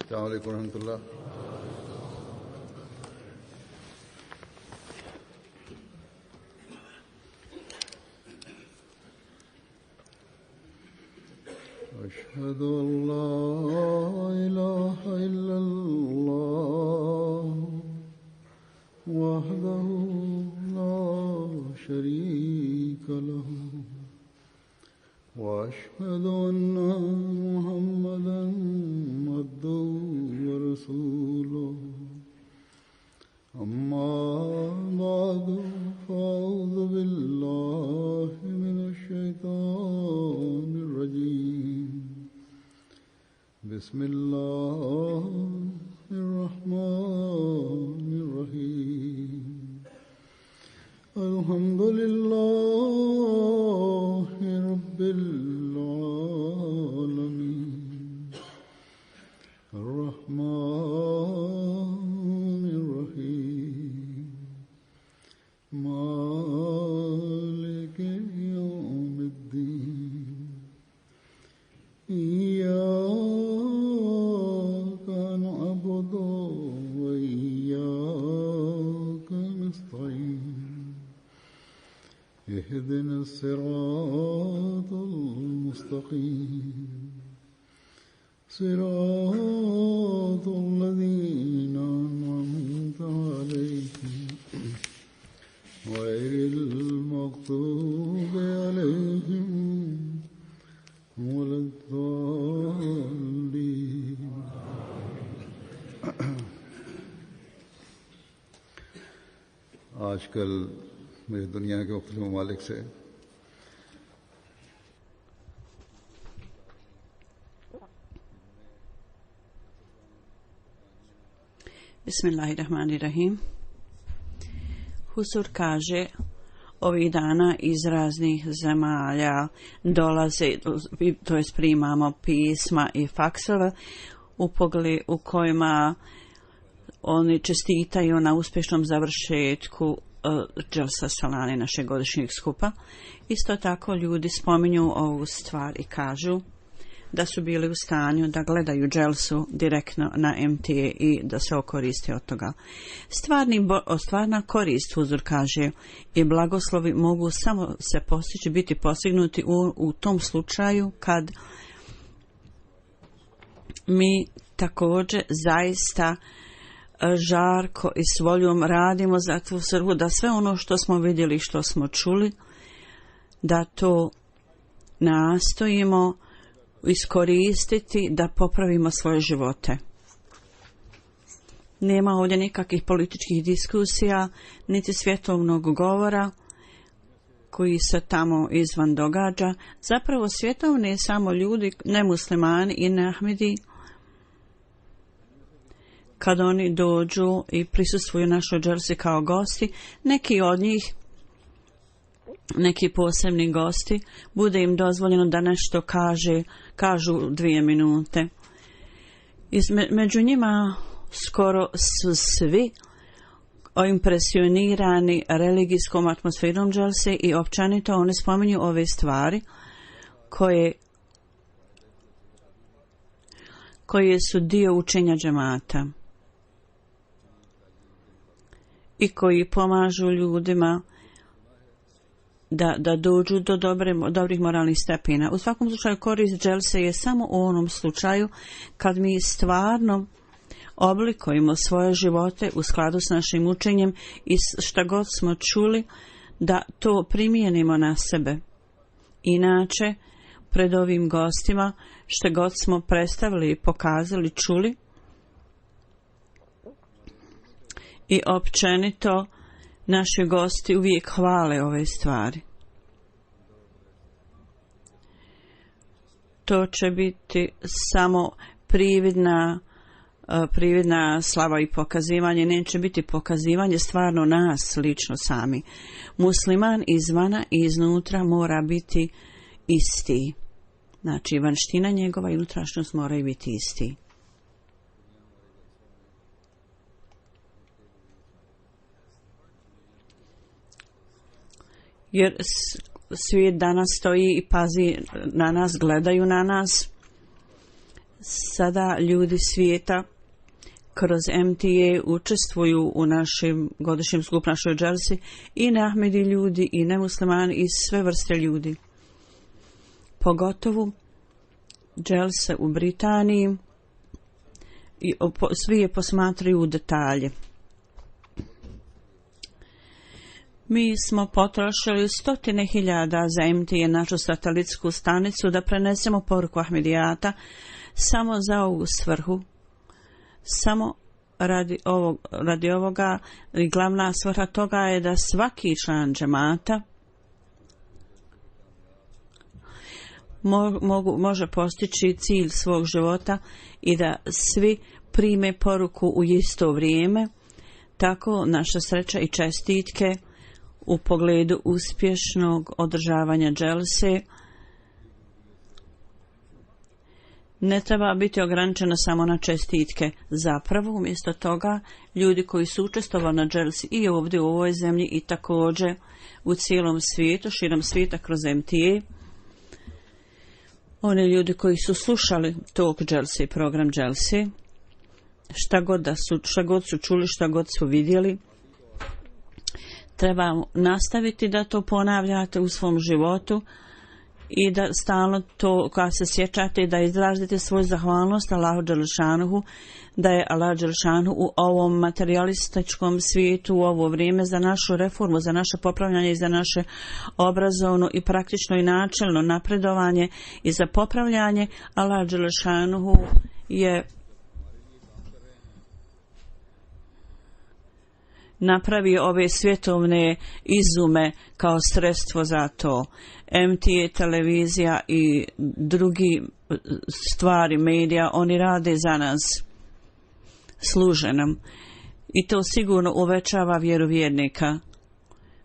السلام عليكم ورحمة الله. أشهد أن لا إله إلا الله وحده لا شريك له وأشهد أن محمدا عبده ورسوله أما بعد فأعوذ بالله من الشيطان الرجيم بسم الله الرحمن الرحيم الحمد لله رب العالمين الرحمن الرحيم مالك يوم الدين إياك نعبد وإياك نستعين اهدنا الصراط المستقيم صراط الذين أنعمت عليهم غير المغضوب عليهم ولا الضالين. आजकल मेरी दुनिया के मुख्तलिफ ममालिक से Bismillahirrahmanirrahim. Huzur kaže, ovih dana iz raznih zemalja dolaze, to jest primamo pisma i faksova u kojima oni čestitaju na uspješnom završetku Dželsa Salane, našeg godišnjeg skupa. Isto tako ljudi spominju ovu stvar i kažu da su bili u stanju da gledaju Dželsu direktno na MTA i da se okoristi od toga. Stvarna korist, Huzur kaže, i blagoslovi mogu samo se postići, biti postignuti u tom slučaju kad mi također zaista žarko i s voljom radimo za tu svrhu, da sve ono što smo vidjeli i što smo čuli, da to nastojimo iskoristiti da popravimo svoje živote. Nema ovdje nikakvih političkih diskusija, niti svjetovnog govora koji se tamo izvan događa. Zapravo svjetovni je samo ljudi, nemuslimani i neahmedi, kad oni dođu i prisustvuju našoj dželsi kao gosti, neki od njih, neki posebni gosti, bude im dozvoljeno da nešto kažu 2 minute. Među njima skoro su svi impresionirani religijskom atmosferom dželse i općenito oni spominju ove stvari koje su dio učenja džemata i koji pomažu ljudima da dođu do dobrih moralnih stepena. U svakom slučaju korist dželse je samo u onom slučaju kad mi stvarno oblikujemo svoje živote u skladu s našim učenjem i šta god smo čuli da to primijenimo na sebe. Inače, pred ovim gostima šta god smo predstavili, pokazali, čuli i općenito naši gosti uvijek hvale ove stvari. To će biti samo prividna slava i pokazivanje, neće biti pokazivanje stvarno nas lično sami. Musliman izvana i iznutra mora biti isti. Znači, vanština njegova i unutrašnjost moraju biti isti. Jer svijet danas stoji i pazi na nas, gledaju na nas. Sada ljudi svijeta kroz MTA učestvuju u našem godišnjem skupu našoj dželsi i neahmedi ljudi i nemuslimani i sve vrste ljudi. Pogotovo dželse u Britaniji i svi je posmatraju u detalje. Mi smo potrošili 100.000 za MTA, našu satelitsku stanicu, da prenesemo poruku Ahmedijata samo za ovu svrhu. Samo radi ovoga i glavna svrha toga je da svaki član džemata može postići cilj svog života i da svi prime poruku u isto vrijeme. Tako naša sreća i čestitke u pogledu uspješnog održavanja dželse ne treba biti ograničena samo na čestitke. Zapravo, umjesto toga, ljudi koji su učestvovali na dželsi i ovdje u ovoj zemlji i također u cijelom svijetu, širom svijeta kroz MTA, oni ljudi koji su slušali tog dželsi, program dželsi, šta god su čuli, šta god su vidjeli, treba nastaviti da to ponavljate u svom životu i da stalno to, kada se sjećate, da izrazite svoju zahvalnost Allahu Đelešanuhu, da je Allah Đelešanuhu u ovom materialističkom svijetu u ovo vrijeme za našu reformu, za naše popravljanje i za naše obrazovno i praktično i načelno napredovanje i za popravljanje. Allah Đelešanuhu je napravio ove svjetovne izume kao sredstvo za to. MTA, televizija i drugi stvari, medija, oni rade za nas, služe nam. I to sigurno uvećava vjeru vjernika.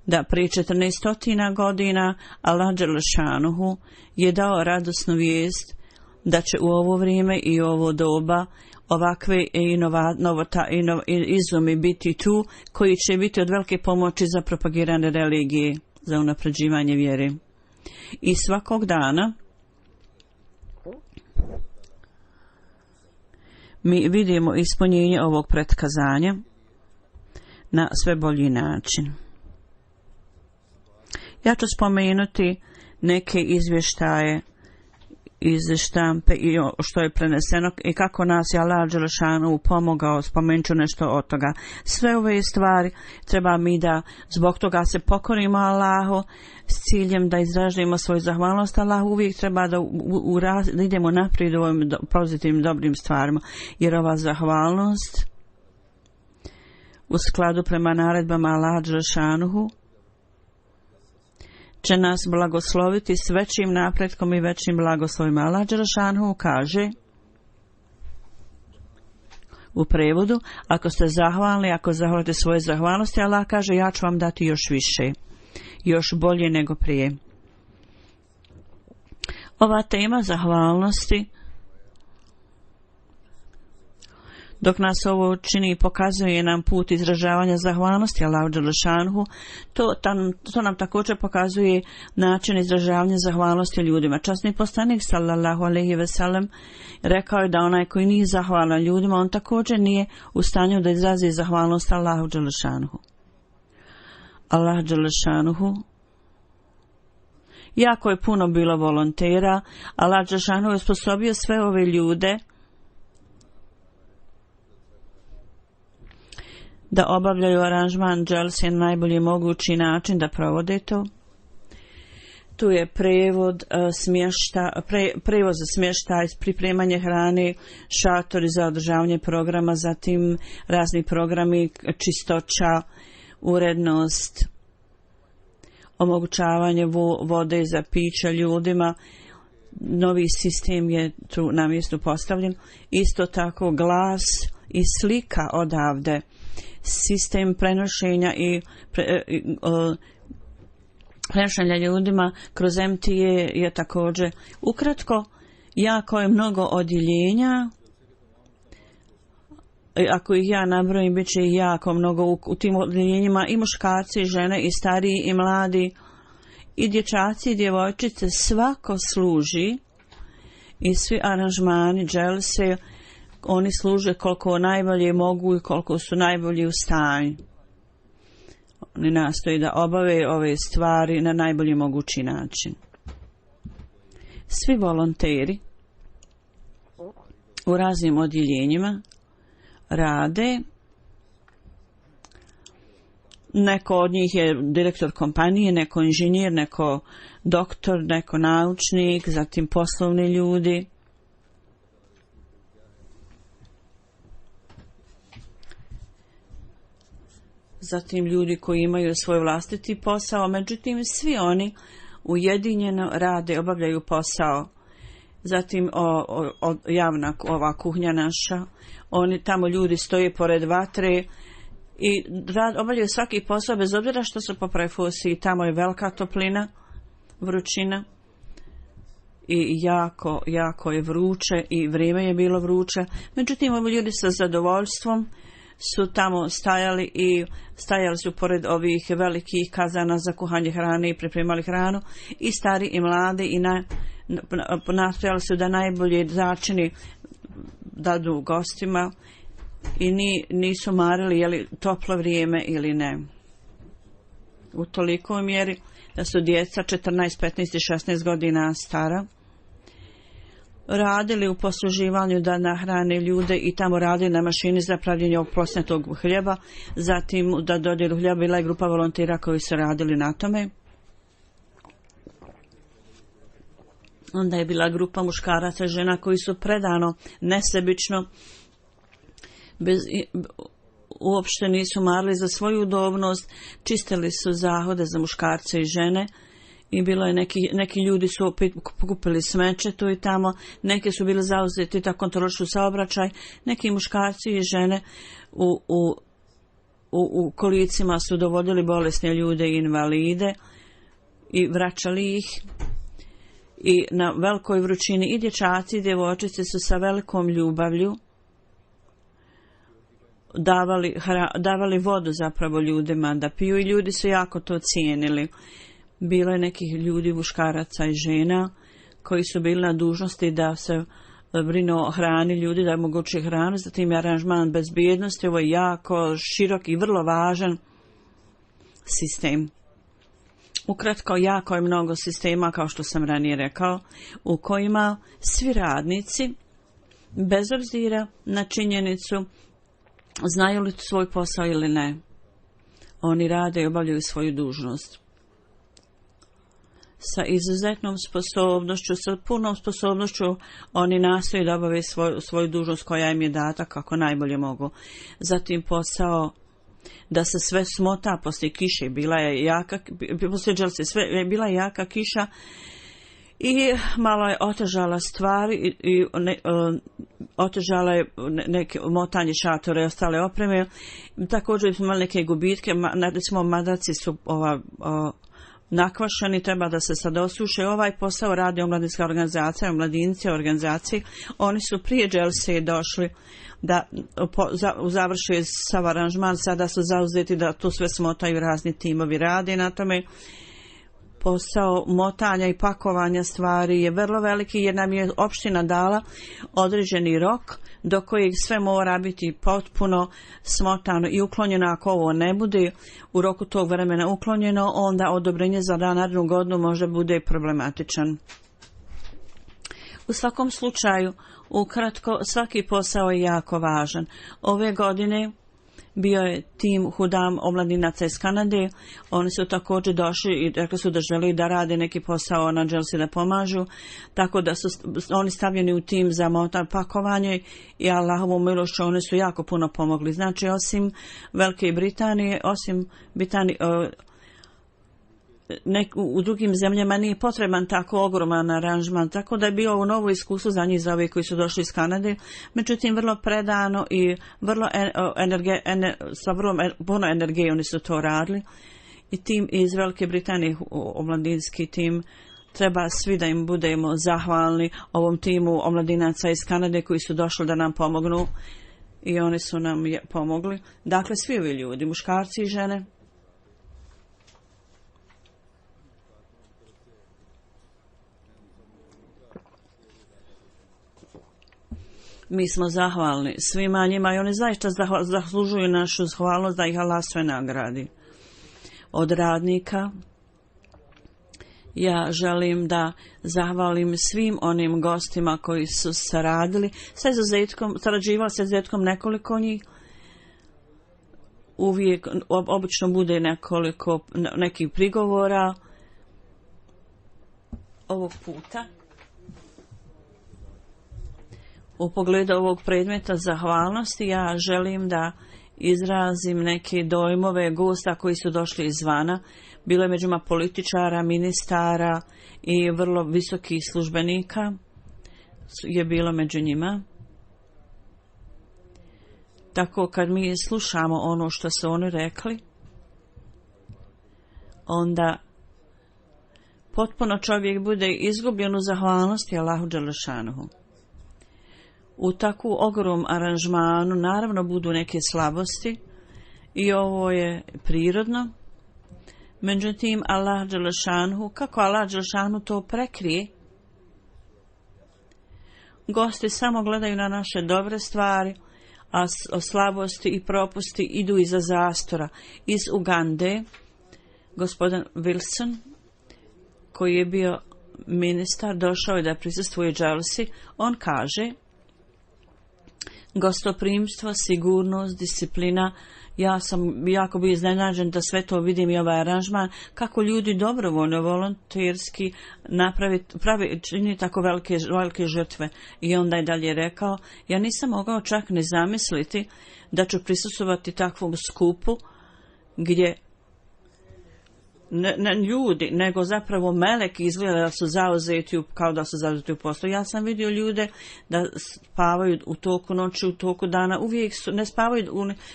Da prije 1400 godina Allah Đelešanuhu je dao radosnu vijest da će u ovo vrijeme i ovo doba ovakve izumi biti tu, koji će biti od velike pomoći za propagiranje religije, za unapređivanje vjere. I svakog dana mi vidimo ispunjenje ovog pretkazanja na sve bolji način. Ja ću spomenuti neke izvještaje iz štampe i što je preneseno i kako nas je Allah Đelešanu pomogao, spomenut ću nešto od toga. Sve ove stvari treba mi da zbog toga se pokorimo Allahu s ciljem da izražimo svoju zahvalnost Allahu. Uvijek treba da idemo naprijed u ovim pozitivnim dobrim stvarima, jer ova zahvalnost u skladu prema naredbama Allah Đelešanuhu će nas blagosloviti s većim napretkom i većim blagoslovima. Allah Đelešanuhu kaže u prevodu, ako ste zahvalni, ako zahvalite svoje zahvalnosti, Allah kaže, ja ću vam dati još više, još bolje nego prije. Ova tema zahvalnosti, dok nas ovo čini, pokazuje nam put izražavanja zahvalnosti Allahu Đelešanuhu, to nam također pokazuje način izražavanja zahvalnosti ljudima. Časni poslanik sallallahu alejhi ve sellem rekao je da onaj koji nije zahvalan ljudima, on također nije u stanju da izrazi zahvalnost Allahu Đelešanuhu. Allah Đelešanuhu, jako je puno bilo volontera, Allah Đelešanuhu je osposobio sve ove ljude da obavljaju aranžman dželsi na najbolji mogući način, da provode to. Tu je prevoz za smještaj, pripremanje hrane, šatori za održavanje programa, zatim razni programi, čistoća, urednost, omogućavanje vode za piće ljudima. Novi sistem je tu na mjestu postavljen. Isto tako glas i slika odavde. Sistem prenošenja i prenošenja ljudima kroz MTA je također ukratko. Jako je mnogo odjeljenja. Ako ih ja nabrojim, bit će jako mnogo u tim odjeljenjima, i muškarci, i žene, i stariji, i mladi, i dječaci, i djevojčice. Svako služi i svi aranžmani, dželse, oni služe koliko najbolje mogu i koliko su najbolji u stanju. Oni nastoje da obave ove stvari na najbolji mogući način. Svi volonteri u raznim odjeljenjima rade. Neko od njih je direktor kompanije, neko inženjer, neko doktor, neko naučnik, zatim poslovni ljudi. Zatim ljudi koji imaju svoj vlastiti posao, međutim svi oni ujedinjeno rade, obavljaju posao. Zatim javna ova kuhnja naša, oni tamo ljudi stoje pored vatre i obavljaju svaki posao bez obzira što su po profesiji. Tamo je velika toplina, vrućina i jako je vruće i vrijeme je bilo vruće. Međutim, ovi ljudi sa zadovoljstvom su tamo stajali su pored ovih velikih kazana za kuhanje hrane i pripremali hranu, i stari i mladi, i nastojali su da najbolje začini dadu gostima i nisu marili je li toplo vrijeme ili ne. U tolikoj mjeri da su djeca 14, 15 i 16 godina stara radili u posluživanju da nahrane ljude i tamo radili na mašini za pravljenje ovog prosnetog hljeba, zatim da dodjelu hljeba. Bila je grupa volontera koji su radili na tome. Onda je bila grupa muškaraca i žena koji su predano, nesebično, uopšte nisu marili za svoju udobnost, čistili su zahode za muškarce i žene. I bilo je neki ljudi su opet kupili smeće tu i tamo, neki su bili zauzeti da kontrolišu saobraćaj, neki muškarci i žene u kolicima su dovodili bolesne ljude i invalide i vraćali ih. I na velikoj vrućini i dječaci i djevojčice su sa velikom ljubavlju davali vodu zapravo ljudima da piju i ljudi su jako to cijenili. Bilo je nekih ljudi, muškaraca i žena koji su bili na dužnosti da se brinu o hrani ljudi, da moguće hranu, zatim je aranžman bezbjednosti. Ovo je jako širok i vrlo važan sistem. Ukratko, jako je mnogo sistema, kao što sam ranije rekao, u kojima svi radnici, bez obzira na činjenicu znaju li svoj posao ili ne, oni rade i obavljaju svoju dužnost sa izuzetnom sposobnošću, sa punom sposobnošću. Oni nastoje da obave svoju dužnost koja im je data kako najbolje mogu. Zatim posao da se sve smota poslije kiše. Bila je jaka kiša i malo je otežala stvari i otežala je neke motanje šatora i ostale opreme. Također smo imali neke gubitke, recimo madraci su nakvašeni, treba da se sad osuše. Ovaj posao radi omladinska organizacija, omladinci organizacije. Oni su prije dželse došli da završe sav aranžman, sada su zauzeti da to sve smotaju, razni timovi rade na tome. Posao motanja i pakovanja stvari je vrlo veliki jer nam je opština dala određeni rok do kojeg sve mora biti potpuno smotano i uklonjeno. Ako ovo ne bude u roku tog vremena uklonjeno, onda odobrenje za narednu godinu može bude problematičan. U svakom slučaju, ukratko, svaki posao je jako važan. Ove godine bio je tim Hudam omladinaca iz Kanade. Oni su također došli i rekli su da žele da rade neki posao na dželsi, da pomažu, tako da su oni stavljeni u tim za pakovanje i Allahovom milošću oni su jako puno pomogli. Znači, osim Velike Britanije, u drugim zemljama nije potreban tako ogroman aranžman, tako da je bio ovo novo iskustvo za njih, za ove koji su došli iz Kanade. Međutim, vrlo predano i sa vrlo puno energije oni su to radili. I tim iz Velike Britanije, omladinski tim, treba svi da im budemo zahvalni, ovom timu omladinaca iz Kanade koji su došli da nam pomognu i oni su nam pomogli. Dakle, svi ovi ljudi, muškarci i žene. Mi smo zahvalni svima njima i oni zaista zaslužuju našu zahvalnost da ih Allah sve nagradi. Od radnika ja želim da zahvalim svim onim gostima koji su sarađivali sa izuzetkom nekoliko njih. Uvijek, obično bude nekih prigovora. Ovog puta u pogledu ovog predmeta zahvalnosti ja želim da izrazim neke dojmove gosta koji su došli izvana. Bilo je među njima političara, ministara i vrlo visokih službenika je bilo među njima. Tako kad mi slušamo ono što su oni rekli, onda potpuno čovjek bude izgubljen u zahvalnosti Allahu dželešanuhu. U takvu ogrom aranžmanu naravno budu neke slabosti i ovo je prirodno. Međutim, Allah dželešanuhu, kako Allah dželešanuhu to prekrije, gosti samo gledaju na naše dobre stvari, a slabosti i propusti idu iza zastora. Iz Ugande, gospodin Wilson, koji je bio ministar, došao je da prisustvuje dželsi. On kaže: gostoprimstvo, sigurnost, disciplina. Ja sam jako bio iznenađen da sve to vidim i ovaj aranžman, kako ljudi dobrovoljno, volonterski čini tako velike žrtve. I onda je dalje rekao: ja nisam mogao čak ni zamisliti da ću prisustvovati takvom skupu gdje ne ljudi, nego zapravo meleki izgleda da su zauzeti, kao da su zauzeti u poslu. Ja sam vidio ljude da spavaju u toku noći, u toku dana, ne spavaju,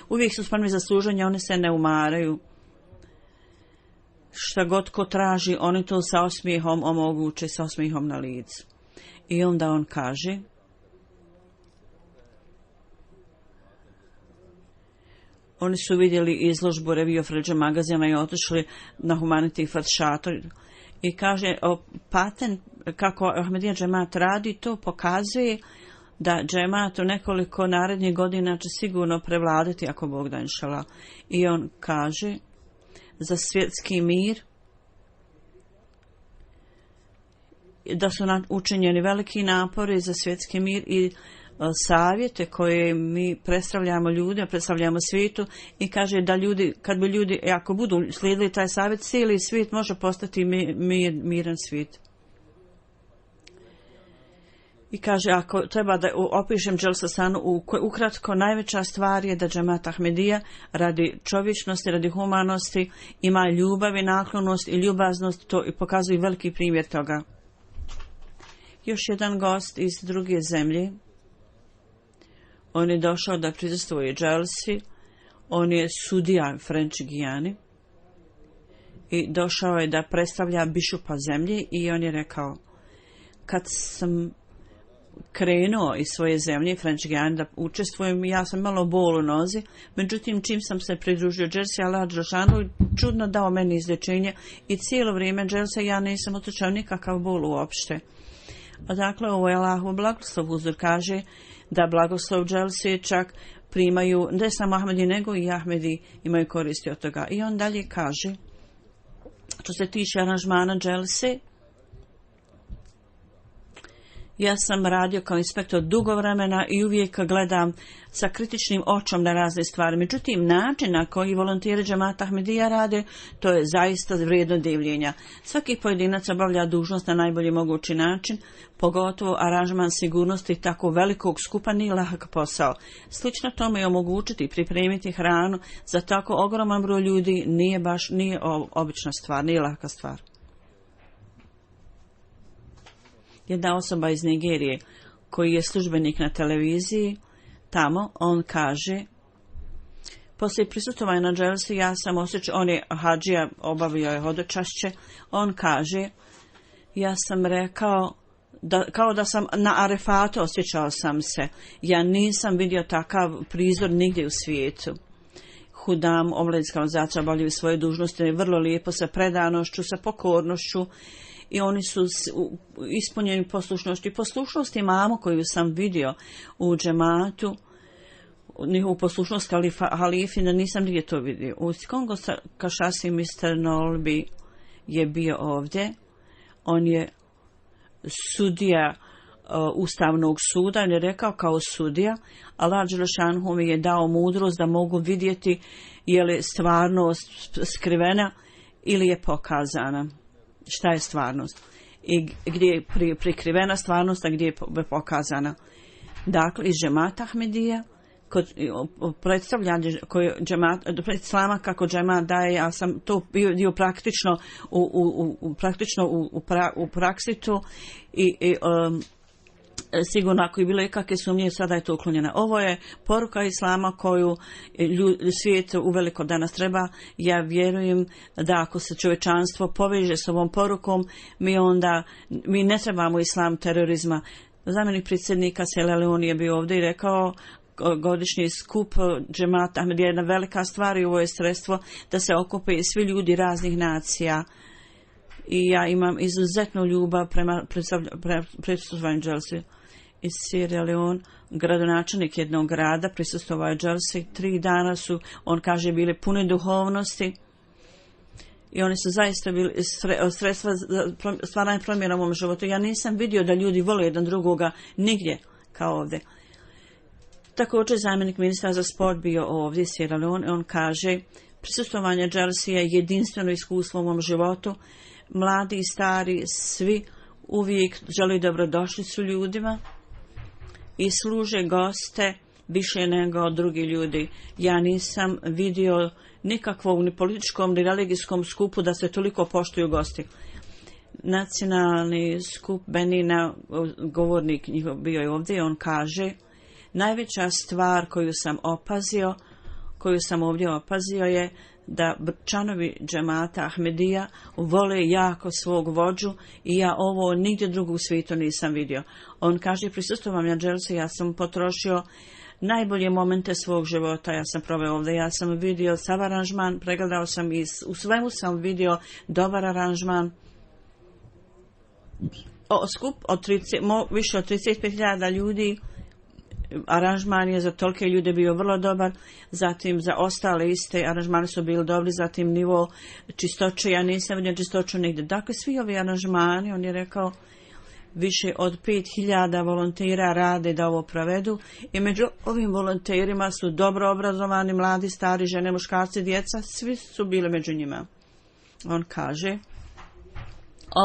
uvijek su spremni za služenje, oni se ne umaraju. Šta god ko traži, oni to sa osmijehom omoguće, sa osmijehom na licu. I onda on kaže: oni su vidjeli izložbu Review of Religion magazina i otišli na Humanity First šator i kaže patent kako Ahmadija džemat radi, to pokazuje da džemat u nekoliko narednih godina će sigurno prevladati ako Bog da inšala. I on kaže za svjetski mir da su učinjeni veliki napori za svjetski mir i savjete koje mi predstavljamo ljude, predstavljamo svijetu, i kaže da ljudi, kad bi ljudi, ako budu slijedili taj savjet, cijeli svijet može postati miran svijet. I kaže, ako treba da opišem Dželsasanu ukratko, najveća stvar je da džemat Ahmadija radi čovječnosti, radi humanosti ima ljubav i naklonost i ljubaznost, to i pokazuje veliki primjer toga. Još jedan gost iz druge zemlje, on je došao da prisustvuje dželsi, on je sudija French Gijani i došao je da predstavlja bišupa zemlje i on je rekao: kad sam krenuo iz svoje zemlje French Gijani da učestvujem, ja sam malo bol u nozi, međutim čim sam se pridružio dželsi, Allah dželešanu čudno dao meni izlječenje i cijelo vrijeme dželse ja nisam osjećao nikakav bol uopšte. Dakle, ovo je Allahov blagoslov. Uzor kaže da blagoslov dželsi čak primaju ne samo Ahmedi, nego i Ahmedi imaju koristi od toga. I on dalje kaže, što se tiče aranžmana dželsi, ja sam radio kao inspektor dugo vremena i uvijek gledam sa kritičnim očom na razne stvari. Međutim, način na koji volonteri džemata Ahmadija rade, to je zaista vrijedno divljenja. Svaki pojedinac obavlja dužnost na najbolji mogući način, pogotovo aranžman sigurnosti tako velikog skupa nije lahak posao. Slično tome je omogućiti i pripremiti hranu za tako ogroman broj ljudi nije obična stvar, nije laka stvar. Jedna osoba iz Nigerije koji je službenik na televiziji tamo, on kaže, poslije prisustvovanja na dželsi ja sam osjećao, on je hadžija, obavio je hodočašće, on kaže, ja sam rekao kao da sam na Arefatu osjećao sam se. Ja nisam vidio takav prizor nigdje u svijetu. Hudam, omladinska organizacija obavljaju svoje dužnosti vrlo lijepo, sa predanošću, sa pokornošću i oni su ispunjeni poslušnosti. Poslušnost imamo koju sam vidio u džematu, njihovu poslušnost halifi, da nisam nigdje to vidio. U Kongo Kašasi Mr. Nolbi je bio ovdje. On je sudija Ustavnog suda. On je rekao kao sudija, Allah Đelešanhu mi je dao mudrost da mogu vidjeti je li stvarnost skrivena ili je pokazana. Šta je stvarnost? I gdje je prikrivena stvarnost, a gdje je pokazana. Dakle, iz džemata Ahmedija, kod predstavljanje koje pred islama kako džemat daje, ja sam to bio praktično u praksi tu i sigurno ako je bilo ikakve sumnje, sada je to uklonjeno. Ovo je poruka islama koju svijet uveliko danas treba. Ja vjerujem da ako se čovječanstvo poveže s ovom porukom, mi ne trebamo islam terorizma. Zamjenik predsjednika Sierra Leone je bio ovdje i rekao godišnji skup džemata Ahmedija je jedna velika stvar i ovo je sredstvo da se okupe svi ljudi raznih nacija. I ja imam izuzetnu ljubav prema prisustvovanju dželsi. Iz Sierra Leone, gradonačelnik jednog grada, prisustvovao je dželsi. 3 dana su, on kaže, bili pune duhovnosti i oni su zaista bili sredstva za stvaranje promjena u mom životu. Ja nisam vidio da ljudi vole jedan drugoga nigdje kao ovdje. Također zamjenik ministra za sport bio ovdje, Sierra Leone, on kaže, prisustvovanje dželsi je jedinstveno iskustvo u mom životu. Mladi i stari, svi uvijek žele dobrodošli su ljudima i služe goste više nego drugi ljudi. Ja nisam vidio nikakvog ni političkom ni religijskom skupu da se toliko poštuju gosti. Nacionalni skup Benina, govornik njihov bio je ovdje, on kaže, najveća stvar koju sam ovdje opazio je da članovi džemata Ahmedija vole jako svog vođu i ja ovo nigdje drugo u svijetu nisam vidio. On kaže, prisustvovanje dželsi, ja sam potrošio najbolje momente svog života, ja sam proveo ovdje, ja sam vidio sav aranžman, pregledao sam i u svemu sam vidio dobar aranžman. Skup od više od 35.000 ljudi, aranžman je za tolike ljude bio vrlo dobar, zatim za ostale iste aranžmani su bili dobri, zatim nivo čistoće, ja nisam vidio čistoću nigdje. Dakle, svi ovi aranžmani, on je rekao, više od 5.000 volontera rade da ovo provedu i među ovim volonterima su dobro obrazovani, mladi, stari, žene, muškarci, djeca, svi su bili među njima. On kaže,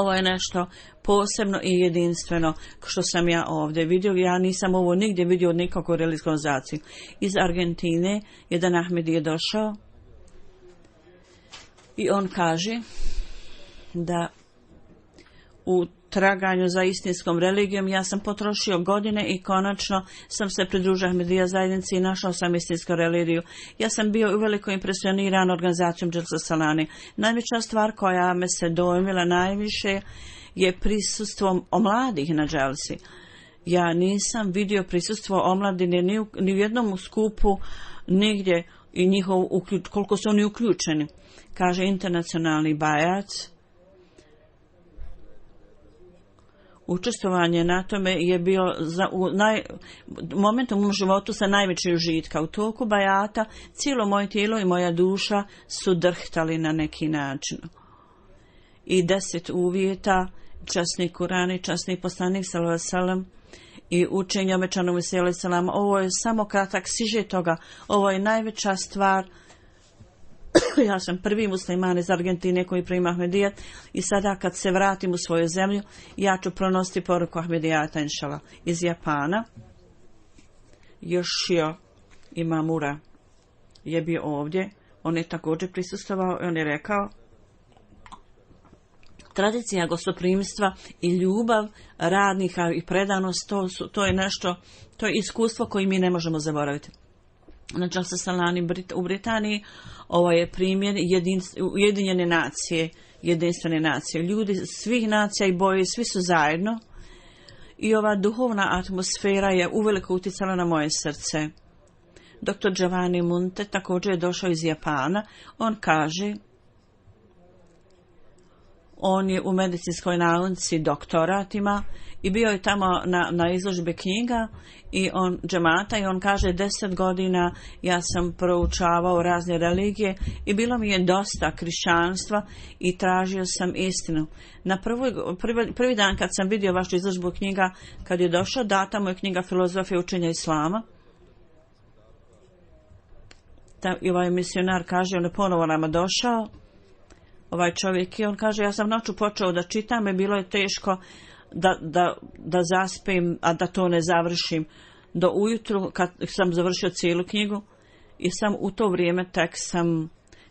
ovo je nešto posebno i jedinstveno što sam ja ovdje vidio. Ja nisam ovo nigdje vidio od nikakvu religijsku organizaciju. Iz Argentine jedan Ahmedi je došao i on kaže da u traganju za istinskom religijom ja sam potrošio godine i konačno sam se pridružio Ahmedija zajednici i našao sam istinsku religiju. Ja sam bio uveliko impresioniran organizacijom Dželsa Salani. Najveća stvar koja me se dojmila najviše je prisustvo mladih na dželsi. Ja nisam vidio prisustvo omladine ni u jednom skupu nigdje i koliko su oni uključeni. Kaže internacionalni bajac. Učestvovanje na tome je bio momentom u mom životu sa najvećeg užitka. U toku bajata cijelo moje tijelo i moja duša su drhtali na neki način. I 10 uvjeta, časni Kur'an i časni poslanik sallallahu alejhi ve sellem i učenje obećanog Mesija sallam. Ovo je samo kratak siže toga. Ovo je najveća stvar. Ja sam prvi musliman iz Argentine koji prima Ahmedijat i sada kad se vratim u svoju zemlju ja ću pronositi poruku Ahmedijata inšala. Iz Japana Yoshio Imamura je bio ovdje, on je također prisustvovao i on je rekao, tradicija gostoprimstva i ljubav radnika i predanost, to je nešto, to je iskustvo koje mi ne možemo zaboraviti. Na Dželsa Salani u Britaniji ovo je primjer ujedinjene nacije, jedinstvene nacije. Ljudi svih nacija i boje, svi su zajedno i ova duhovna atmosfera je uveliko utjecala na moje srce. Dr. Giovanni Munte također je došao iz Japana. On kaže, On je u medicinskoj nauci doktorat ima i bio je tamo na izložbi knjiga i džemata i on kaže 10 godina ja sam proučavao razne religije i bilo mi je dosta krišćanstva i tražio sam istinu. Na prvi dan kad sam vidio vašu izložbu knjiga, kad je došao, data mu je knjiga Filozofija učenja Islama. I ovaj misionar kaže, on je ponovo nama došao, ovaj čovjek, i on kaže, ja sam noću počeo da čitam i bilo je teško da zaspim, a da to ne završim. Do ujutru, kad sam završio cijelu knjigu, i sam u to vrijeme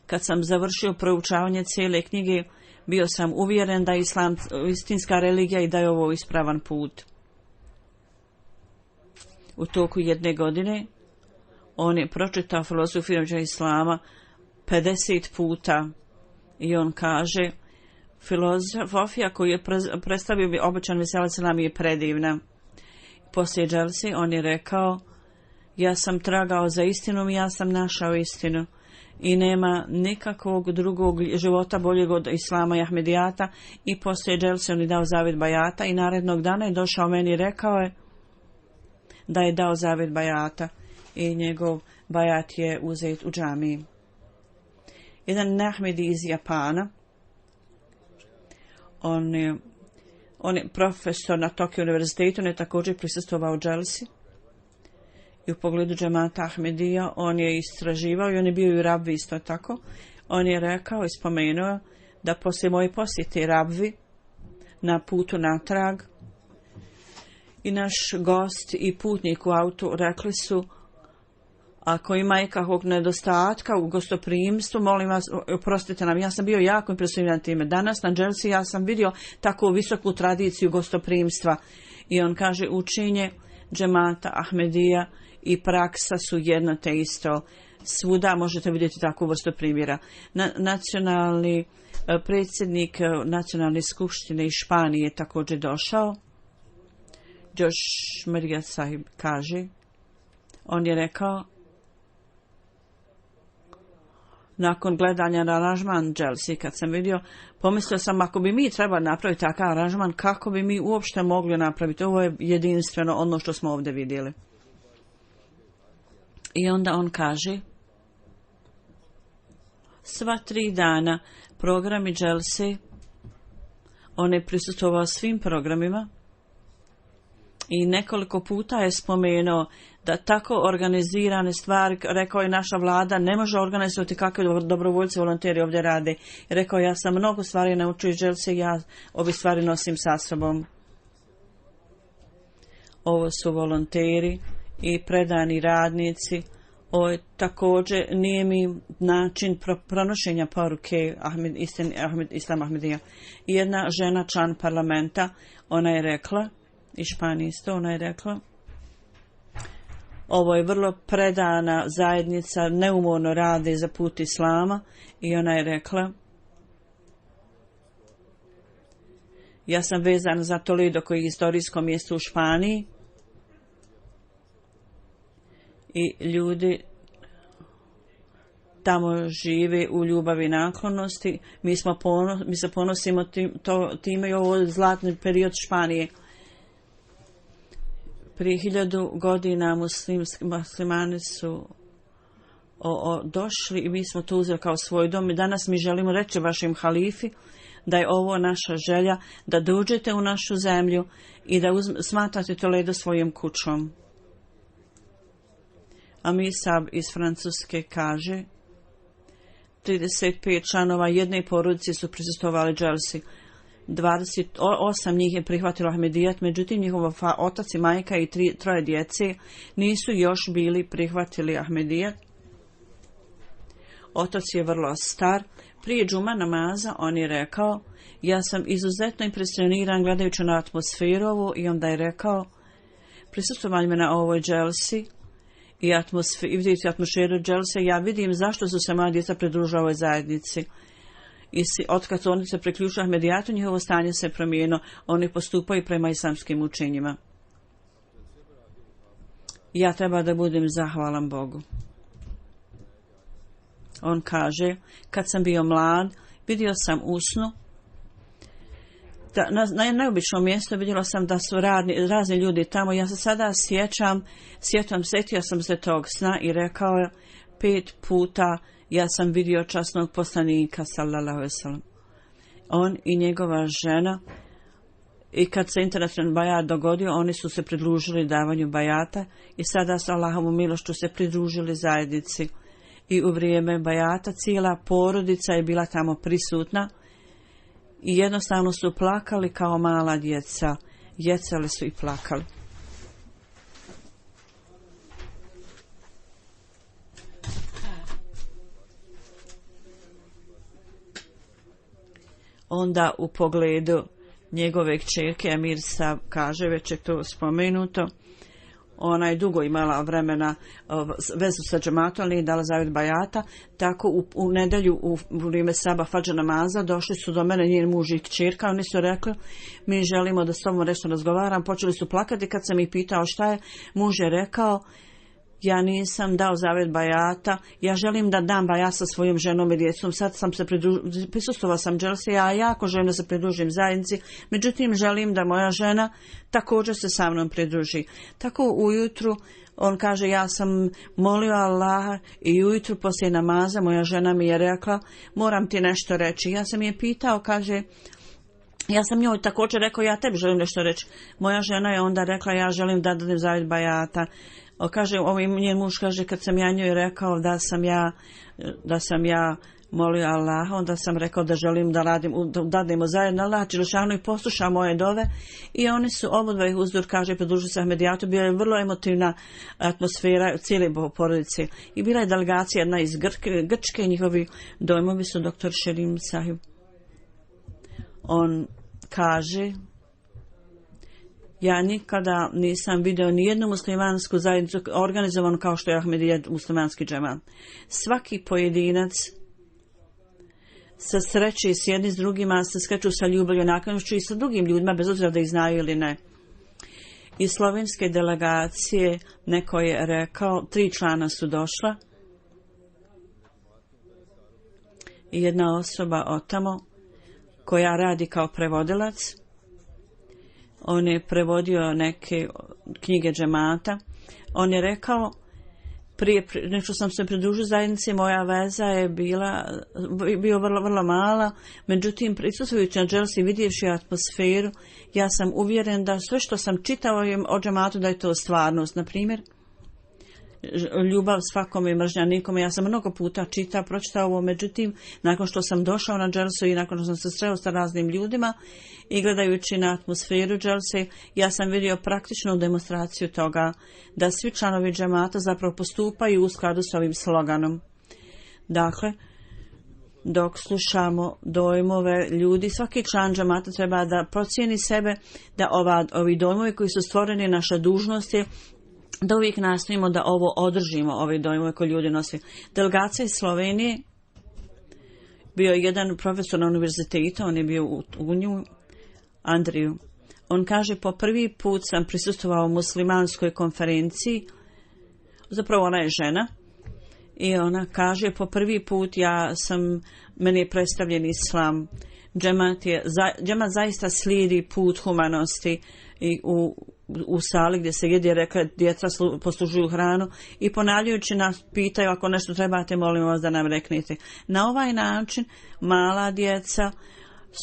kad sam završio proučavanje cijele knjige, bio sam uvjeren da je islam istinska religija i da je ovo ispravan put. U toku jedne godine on je pročitao filozofiju Islama 50 puta i on kaže, filozofija koju je predstavio bi obećan Mesija selam je predivna. Poslije dželsi on je rekao, ja sam tragao za istinom i ja sam našao istinu i nema nikakvog drugog života boljeg od Islama i Ahmedijata. I poslije dželsi on je dao zavjet bajata i narednog dana je došao meni i rekao je da je dao zavjet bajata i njegov bajat je uzet u džamiji. Jedan Ahmedi iz Japana, on je profesor na Tokio univerzitetu, on je također prisustvovao dželsi i u pogledu džemata Ahmedija on je istraživao i on je bio i rabvi isto tako. On je rekao i spomenuo da poslije moje posjete rabvi na putu natrag i naš gost i putnik u autu rekli su, ako ima ikakvog nedostatka u gostoprimstvu, molim vas, oprostite nam, ja sam bio jako impresioniran time. Danas na dželsi ja sam vidio takvu visoku tradiciju gostoprimstva i on kaže, učenje džemata Ahmedija i praksa su jedno te isto. Svuda možete vidjeti takvu vrstu primjera. Nacionalni predsjednik nacionalne skupštine iz Španije je također došao. Josh Maria Sahib kaže, on je rekao, nakon gledanja na aranžman dželsi, kad sam vidio, pomislio sam, ako bi mi trebali napraviti takav aranžman, kako bi mi uopšte mogli napraviti? Ovo je jedinstveno ono što smo ovdje vidjeli. I onda on kaže, sva 3 dana programi dželsi, on je prisustvovao svim programima i nekoliko puta je spomenuo da tako organizirane stvari, rekao je, naša vlada ne može organizovati kakve dobrovoljci volonteri ovdje rade. Rekao, ja sam mnogo stvari naučio iz dželse, ja ove stvari nosim sa sobom. Ovo su volonteri i predani radnici. Ovo je također nije mi način pronošenja poruke Islam Ahmedija. Jedna žena, član parlamenta, ona je rekla, iz Španije isto, ona je rekla, ovo je vrlo predana zajednica, neumorno rade za put Islama i ona je rekla, ja sam vezana za Toledo koji je historijsko mjesto u Španiji i ljudi tamo žive u ljubavi i naklonosti. Mi se ponosimo time i ovo zlatni period Španije. Prije 1000 godina muslimani su došli i mi smo to uzeli kao svoj dom i danas mi želimo reći vašem halifi da je ovo naša želja, da dođete u našu zemlju i da smatrate Toledo svojom kućom. Amisab iz Francuske kaže, 35 članova jedne porodice su prisustvovali dželsi. 28 njih je prihvatilo Ahmedijat, međutim njihov otac i majka i 3 djece nisu još bili prihvatili Ahmedijat. Otac je vrlo star. Prije džuma namaza on je rekao, ja sam izuzetno impresioniran gledajući na atmosferu ovu, i onda je rekao, prisustvovanje me na ovoj dželsi i vidjeti atmosferu dželse, ja vidim zašto su se moja djeca pridružila ovoj zajednici. I otkad oni se priključili Ahmedijatu, njihovo stanje se promijenilo. Oni postupaju prema islamskim učenjima. Ja treba da budem zahvalan Bogu. On kaže, kad sam bio mlad, vidio sam u snu Na neobičnom mjestu vidjela sam da su razni ljudi tamo. Ja se sada sjetio sam se tog sna i rekao je 5 puta ja sam vidio časnog poslanika sallallahu alejhi ve sellem. On i njegova žena, i kad se internacionalni bajat dogodio, oni su se pridružili davanju bajata i sada s Allahovom milošću se pridružili zajednici. I u vrijeme bajata cijela porodica je bila tamo prisutna i jednostavno su plakali kao mala djeca. Jecali su i plakali. Onda u pogledu njegove kćerke Amirsa kaže, već je to spomenuto, ona je dugo imala vremena vezu sa džematom, ali nije dala zavjet bajata. Tako u nedjelju u vrijeme Saba Fadža namaza došli su do mene njen muž i kćerka. Oni su rekli, mi želimo da s tobom nešto razgovaram. Počeli su plakati. Kad sam ih pitao šta je, muž je rekao, ja nisam dao zavjet bajata, ja želim da dam bajat sa svojom ženom i djecom. Sad sam se prisustvovao sam dželsi, ja jako želim da se pridružim zajednici, međutim želim da moja žena također se sa mnom pridruži. Tako ujutru on kaže, ja sam molio Allaha i ujutru poslije namaza moja žena mi je rekla, moram ti nešto reći. Ja sam je pitao, kaže, ja sam njoj također rekao, ja tebi želim nešto reći. Moja žena je onda rekla, ja želim da dadim zavjet bajata. Kaže, njen muž kaže, kad sam ja njoj rekao da sam ja molio Allaha, onda sam rekao da želim da dadimo zajedno. Allah dželešanu i posluša moje dove i oni su obodva ih uzdur, kaže, pridružili se Ahmedijatu. Bila je vrlo emotivna atmosfera cijele porodice i bila je delegacija jedna iz Grčke, njihovi dojmovi su doktor Šerim Sahib. On kaže, ja nikada nisam vidio ni jednu muslimansku zajednicu organizovanu kao što je Ahmedijet muslimanski džemat. Svaki pojedinac se sreće s jedni s drugima, se skreću sa ljubavlju, naklonošću i sa drugim ljudima, bez obzira da ih znaju ili ne. Iz slovenske delegacije neko je rekao, 3 člana su došla i jedna osoba od tamo koja radi kao prevodilac. On je prevodio neke knjige džemata. On je rekao, prije nešto sam se pridružio zajednici, moja veza je bio vrlo mala, međutim prisustvujući na dželsi, vidjevši atmosferu, ja sam uvjeren da sve što sam čitao o džematu da je to stvarnost. Na primjer, ljubav svakome i mržnja nikome. Ja sam mnogo puta pročitao ovo, međutim, nakon što sam došao na dželsu i nakon što sam se sreo sa raznim ljudima i gledajući na atmosferu dželse, ja sam vidio praktičnu demonstraciju toga da svi članovi džemata zapravo postupaju u skladu s ovim sloganom. Dakle, dok slušamo dojmove ljudi, svaki član džemata treba da procijeni sebe, da ovi dojmovi koji su stvoreni, naša dužnost je da uvijek nastojimo da ovo održimo, ove dojmove koje ljudi nose. Delegacija iz Slovenije, bio je jedan profesor na univerzitetu, on je bio u nju, Andriju. On kaže, po prvi put sam prisustvovao muslimanskoj konferenciji, zapravo ona je žena, i ona kaže, po prvi put meni je predstavljen islam. Džemat zaista slijedi put humanosti i u sali gdje se jede, rekla, djeca poslužuju hranu i ponavljajući nas pitaju, ako nešto trebate, molimo vas da nam reknete. Na ovaj način mala djeca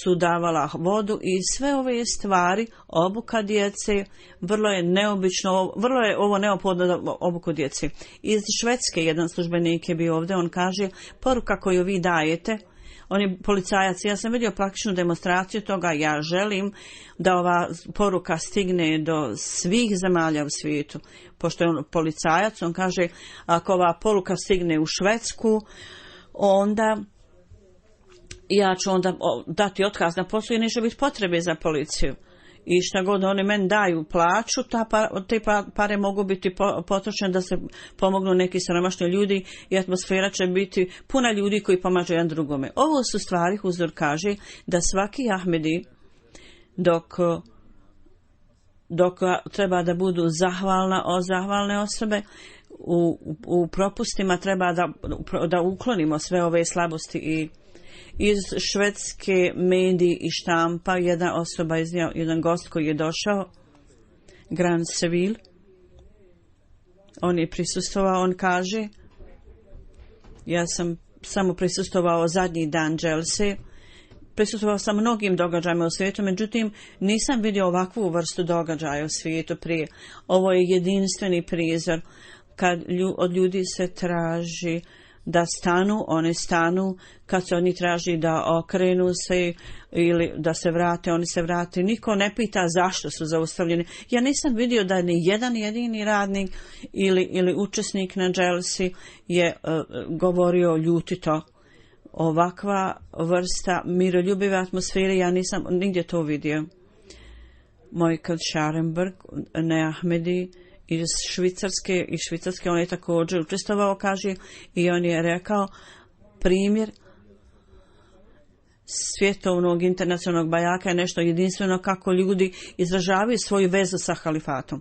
su davala vodu i sve ove stvari, obuka djece, vrlo je neobično, vrlo je ovo neophodno da obuku djece. Iz Švedske jedan službenik je bio ovdje, on kaže, poruka koju vi dajete, on je policajac, ja sam vidio praktičnu demonstraciju toga, ja želim da ova poruka stigne do svih zemalja u svijetu. Pošto je on policajac, on kaže, ako ova poruka stigne u Švedsku, onda ja ću onda dati otkaz na poslu i neće biti potrebe za policiju. I šta god oni meni daju plaću, te pare mogu biti potrošene da se pomognu neki siromašni ljudi i atmosfera će biti puna ljudi koji pomažu jedan drugome. Ovo su stvari, Huzur kaže, da svaki Ahmedi dok treba da budu zahvalne osobe, u propustima treba da uklonimo sve ove slabosti iz švedske mediji i štampa, jedna osoba, jedan gost koji je došao, Grand Seville, on je prisustvovao, on kaže, ja sam samo prisustvovao zadnji dan Dželse, prisustvovao sam mnogim događajima u svijetu, međutim nisam vidio ovakvu vrstu događaja u svijetu prije. Ovo je jedinstveni prizor kad od ljudi se traži da stanu, oni stanu, kad se oni traži da okrenu se ili da se vrate, oni se vrate. Niko ne pita zašto su zaustavljeni. Ja nisam vidio da ni jedan jedini radnik ili učesnik na Dželsi je govorio ljutito. Ovakva vrsta miroljubive atmosfere ja nisam nigdje to vidio. Mojkad Scharenberg, Neahmedi iz Švicarske, on je također učestvovao, kaže, i on je rekao primjer svjetovnog internacionalnog bajaka je nešto jedinstveno kako ljudi izražavaju svoju vezu sa halifatom.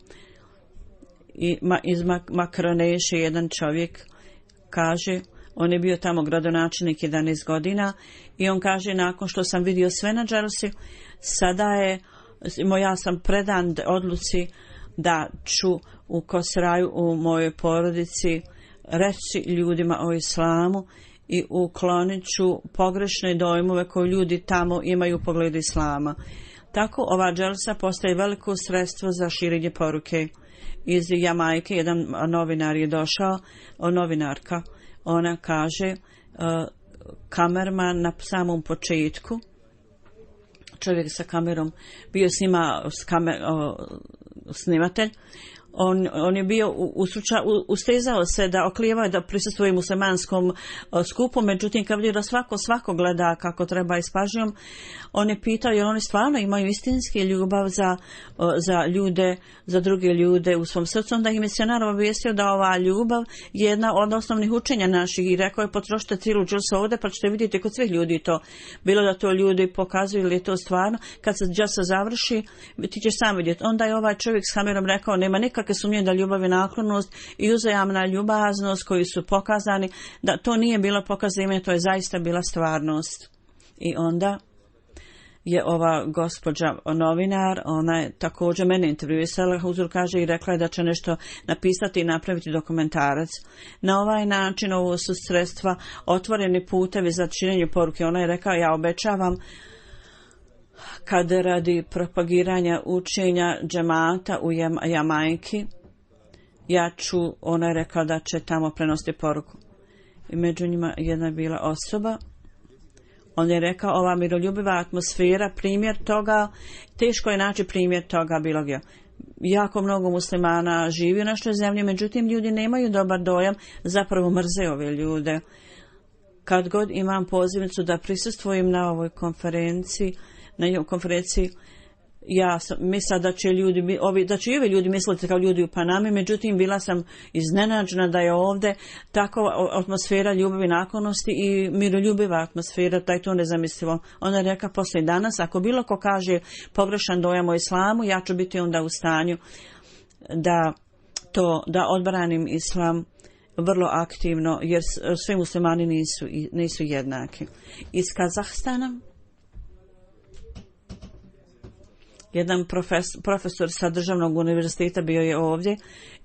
I iz Makroneše jedan čovjek kaže, on je bio tamo gradonačelnik 11 godina i on kaže, nakon što sam vidio sve na Dželsi, sada ja sam predan odluci da ću u Kosraju, u mojoj porodici, reći ljudima o islamu i uklonit ću pogrešne dojmove koje ljudi tamo imaju u pogledu islama. Tako ova Dželsa postaje veliko sredstvo za širenje poruke. Iz Jamajke jedan novinar je došao, novinarka, ona kaže, kamerman na samom početku, čovjek sa kamerom, bio snima snimatelj, on je bio ustezao se da oklijevao da prisustvuje muslimanskom skupu, međutim kad vidio da svako gleda kako treba i s pažnjom, on je pitao jer oni stvarno imaju istinski ljubav za ljude, za druge ljude u svom srcu. Onda ih misionar obavijestio da ova ljubav je jedna od osnovnih učenja naših i rekao je potrošite cijelu dželsu ovdje pa ćete vidjeti kod svih ljudi to. Bilo da to ljudi pokazuju ili je to stvarno. Kad se dželsa završi, ti ćeš sam vidjeti. Onda je ovaj čovjek s kamerom rekao nema nikakve sumnje da ljubav je naklonost i uzajamna ljubaznost koji su pokazani, da to nije bilo pokazivanje, to je zaista bila stvarnost. I onda je ova gospođa novinar, ona je također mene intervjuisala, Huzur kaže i rekla je da će nešto napisati i napraviti dokumentarac. Na ovaj način ovo su sredstva, otvoreni putevi za širenje poruke. Ona je rekla ja obećavam kad radi propagiranja učenja džemata u Jamajki, ona je rekla da će tamo prenositi poruku. I među njima jedna bila osoba, on je rekao ova miroljubiva atmosfera, primjer toga, teško je naći primjer toga bilo gdje. Jako mnogo muslimana živi u našoj zemlji, međutim ljudi nemaju dobar dojam, zapravo mrze ove ljude. Kad god imam pozivnicu da prisustvujem na ovoj konferenciji, ja sam mislila da će i ovi ljudi misliti kao ljudi u Panami, međutim bila sam iznenađena da je ovdje takva atmosfera ljubavi i naklonosti i miroljubiva atmosfera, da je to nezamislivo. Ona je rekla poslije danas, ako bilo ko kaže pogrešan dojam o islamu, ja ću biti onda u stanju da odbranim islam vrlo aktivno, jer svi muslimani nisu jednaki. Iz Kazahstana jedan profesor sa državnog univerziteta bio je ovdje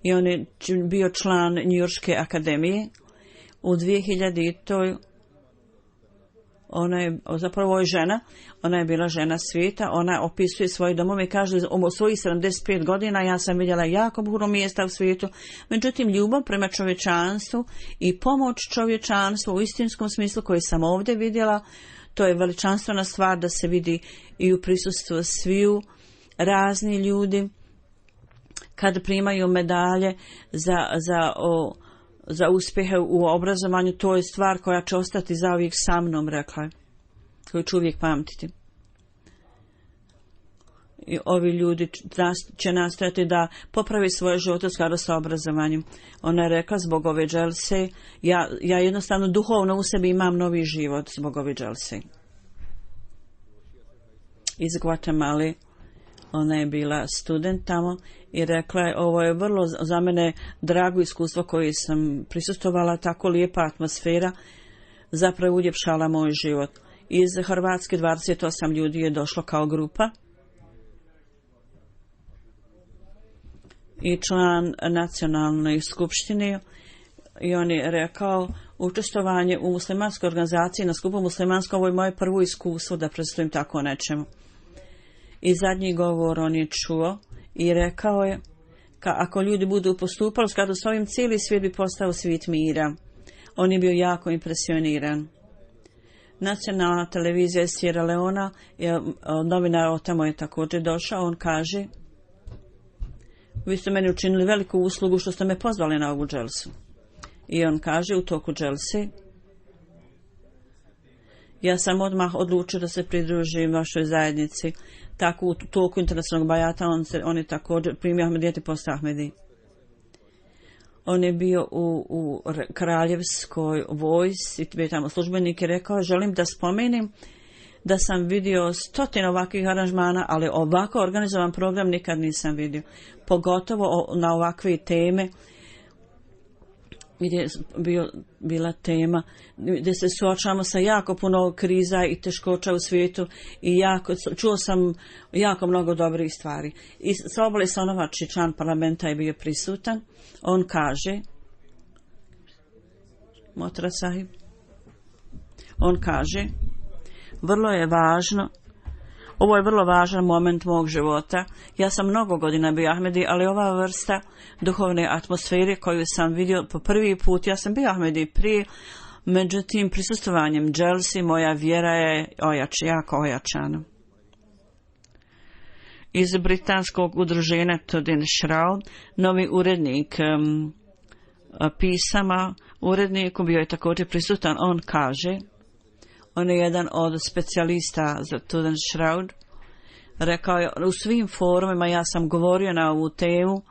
i on je bio član Njujorške akademije. U 2000. Zapravo je žena, ona je bila žena svijeta, ona opisuje svoje domove i kaže o svojih 75 godina ja sam vidjela jako puno mjesta u svijetu, međutim ljubav prema čovječanstvu i pomoć čovječanstvu u istinskom smislu koji sam ovdje vidjela, to je veličanstvena stvar da se vidi i u prisustvu sviju razni ljudi kad primaju medalje za uspjehe u obrazovanju, to je stvar koja će ostati zauvijek sa mnom, rekla je, koju ću uvijek pamtiti. I ovi ljudi će nastojati da popravi svoje živote u skladu sa obrazovanjem. Ona je rekla zbog ove dželse, ja jednostavno duhovno u sebi imam novi život zbog ove dželse. Iz Guatemala, ona je bila student tamo i rekla je ovo je vrlo za mene drago iskustvo koje sam prisustvovala, tako lijepa atmosfera zapravo uljepšala moj život. Iz Hrvatske 28 ljudi je došlo kao grupa. I član nacionalne skupštine. I on je rekao, učestvovanje u muslimanskoj organizaciji na skupu muslimanskom, ovo je moje prvo iskustvo da predstavim tako nečemu. I zadnji govor on je čuo i rekao je, ako ljudi budu postupali u skladu s ovim, cijeli svijet bi postao svijet mira. On je bio jako impresioniran. Nacionalna televizija Sierra Leona, novinar od tamo je također došao, on kaže, vi ste meni učinili veliku uslugu što ste me pozvali na ovu dželsu. I on kaže u toku dželse, ja sam odmah odlučio da se pridružim vašoj zajednici. Tako u toku internacionalnog bajata on je također primio Ahmedijat i postao Ahmedi. On je bio u kraljevskoj vojsci, bio tamo službenik i rekao, želim da spomenem da sam vidio stotine ovakvih aranžmana, ali ovako organizovan program nikad nisam vidio. Pogotovo na ovakve teme, gdje je bila tema gdje se suočavamo sa jako puno kriza i teškoća u svijetu i čuo sam jako mnogo dobrih stvari. I Soboli Sonovač, član parlamenta, je bio prisutan. On kaže, Motra Sahib, on kaže, vrlo je važno, ovo je vrlo važan moment mog života. Ja sam mnogo godina bio Ahmedi, ali ova vrsta duhovne atmosfere koju sam vidio po prvi put, ja sam bio Ahmedi prije, međutim prisustvovanjem dželsi moja vjera je jako ojačana. Iz britanskog udruženja Tudin Shroud, novi urednik pisama, uredniku bio je također prisutan, on kaže, on je jedan od specijalista za Tudin Shroud, rekao je, u svim forumima ja sam govorio na ovu temu,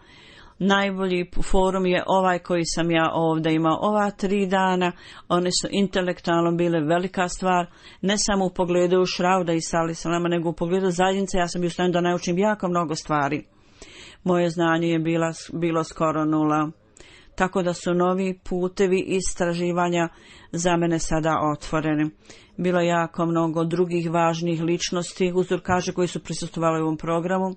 najbolji forum je ovaj koji sam ja ovdje imao ova 3 dana, one su intelektualno bile velika stvar, ne samo u pogledu Šrauda i Sali Salama, nego u pogledu zajednice, ja sam bio u stanju da naučim jako mnogo stvari. Moje znanje je bilo skoro 0. Tako da su novi putevi istraživanja za mene sada otvoreni. Bilo je jako mnogo drugih važnih ličnosti, Huzur kaže, koji su prisustvovali u ovom programu.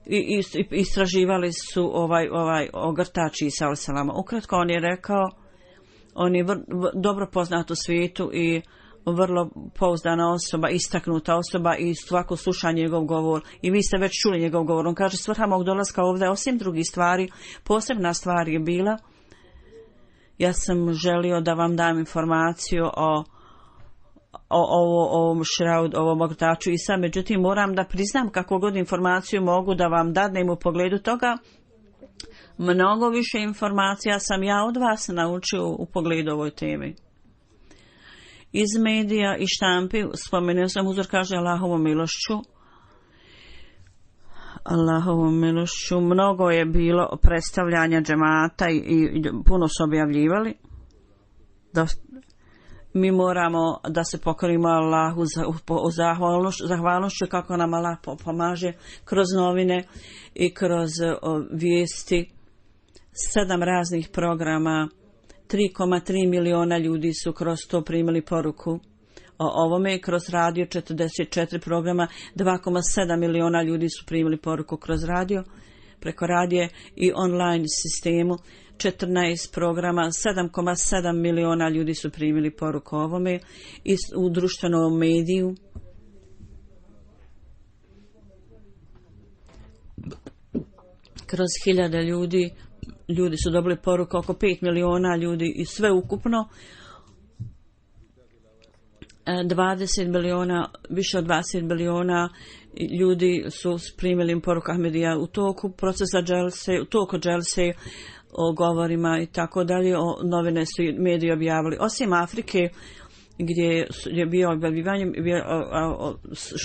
I istraživali su ovaj ogrtač Isa alejhi selam. Ukratko on je rekao, on je dobro poznat u svijetu i vrlo pouzdana osoba, istaknuta osoba i svako sluša njegov govor. I vi ste već čuli njegov govor. On kaže, svrha mog dolaska ovdje, osim drugih stvari, posebna stvar je bila, ja sam želio da vam dam informaciju o ovom Šraud, ovom ogrtaču Isa, međutim moram da priznam kako god informaciju mogu da vam dadnem u pogledu toga, mnogo više informacija sam ja od vas naučio u pogledu ovoj temi. Iz medija i štampi spomenuo sam, Huzur kaže, Allahovom milošću, mnogo je bilo predstavljanja džemata i puno su objavljivali. Mi moramo da se pokorimo Allahu zahvalnošću kako nam Allah pomaže kroz novine i kroz vijesti. 7 raznih programa, 3,3 miliona ljudi su kroz to primili poruku o ovome, kroz radio 44 programa, 2,7 miliona ljudi su primili poruku kroz radio, preko radije i online sistemu. 14 programa, 7,7 miliona ljudi su primili poruku o ovome i u društvenom mediju. Kroz 1000 ljudi su dobili poruku, oko 5 miliona ljudi i sve ukupno 20 miliona, više od 20 miliona ljudi su primili poruku Ahmedija u toku procesa dželse, u toku dželse, o govorima i tako dalje, novine su i mediji objavili. Osim Afrike, gdje je bio objavljivanje,